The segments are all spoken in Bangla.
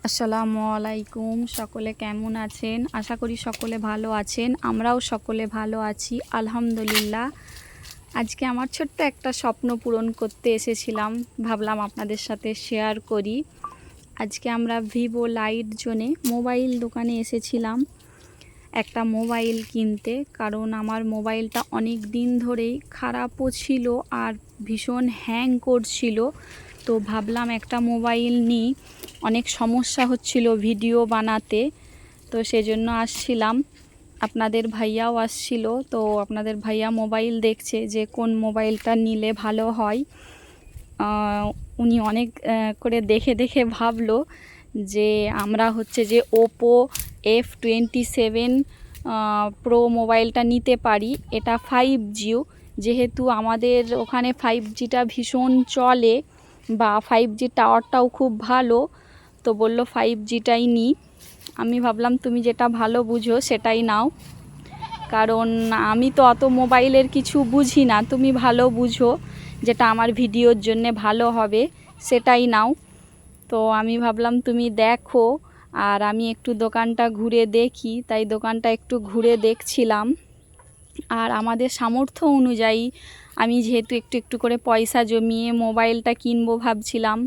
আসসালামু আলাইকুম। সকলে কেমন আছেন? আশা করি সকলে ভালো আছেন। আমরাও সকলে ভালো আছি আলহামদুলিল্লাহ। আজকে আমার ছোট্ট একটা স্বপ্ন পূরণ করতে এসেছিলাম, ভাবলাম আপনাদের সাথে শেয়ার করি। আজকে আমরা ভিভো লাইট জোনে মোবাইল দোকানে এসেছিলাম একটা মোবাইল কিনতে, কারণ আমার মোবাইলটা অনেক দিন ধরেই খারাপও ছিল আর ভীষণ হ্যাং করছিল। তো ভাবলাম একটা মোবাইল নিই, অনেক সমস্যা হচ্ছিল ভিডিও বানাতে। তো সেজন্য আসছিলাম, আপনাদের ভাইয়াও আসছিল। তো আপনাদের ভাইয়া মোবাইল দেখছে যে কোন মোবাইলটা নিলে ভালো হয়। উনি অনেক করে দেখে দেখে ভাবলো যে আমরা হচ্ছে যে ওপো F27 প্রো মোবাইলটা নিতে পারি। এটা 5G, যেহেতু আমাদের ওখানে 5Gটা ভীষণ চলে বা 5G টাওয়ারটাও খুব ভালো, তো বলল 5Gটাই নিই। আমি ভাবলাম তুমি যেটা ভালো বুঝো সেটাই নাও, কারণ আমি তো অত মোবাইলের কিছু বুঝি না, তুমি ভালো বুঝো, যেটা আমার ভিডিওর জন্যে ভালো হবে সেটাই নাও। তো আমি ভাবলাম তুমি দেখো আর আমি একটু দোকানটা ঘুরে দেখি, তাই দোকানটা একটু ঘুরে দেখছিলাম। আর আমাদের সামর্থ্য অনুযায়ী আমি যেহেতু একটু একটু করে পয়সা জমিয়ে মোবাইলটা কিনবো ভাবছিলাম,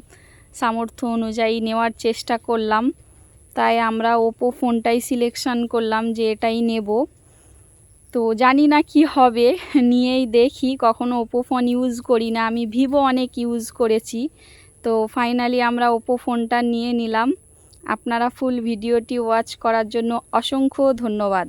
সামর্থ্য অনুযায়ী নেওয়ার চেষ্টা করলাম। তাই আমরা ওপো ফোনটাই সিলেকশান করলাম যে এটাই নেব। তো জানি না কি হবে, নিয়েই দেখি। কখনো ওপো ফোন ইউজ করি না, আমি ভিভো অনেক ইউজ করেছি। তো ফাইনালি আমরা ওপো ফোনটা নিয়ে নিলাম। আপনারা ফুল ভিডিওটি ওয়াচ করার জন্য অসংখ্য ধন্যবাদ।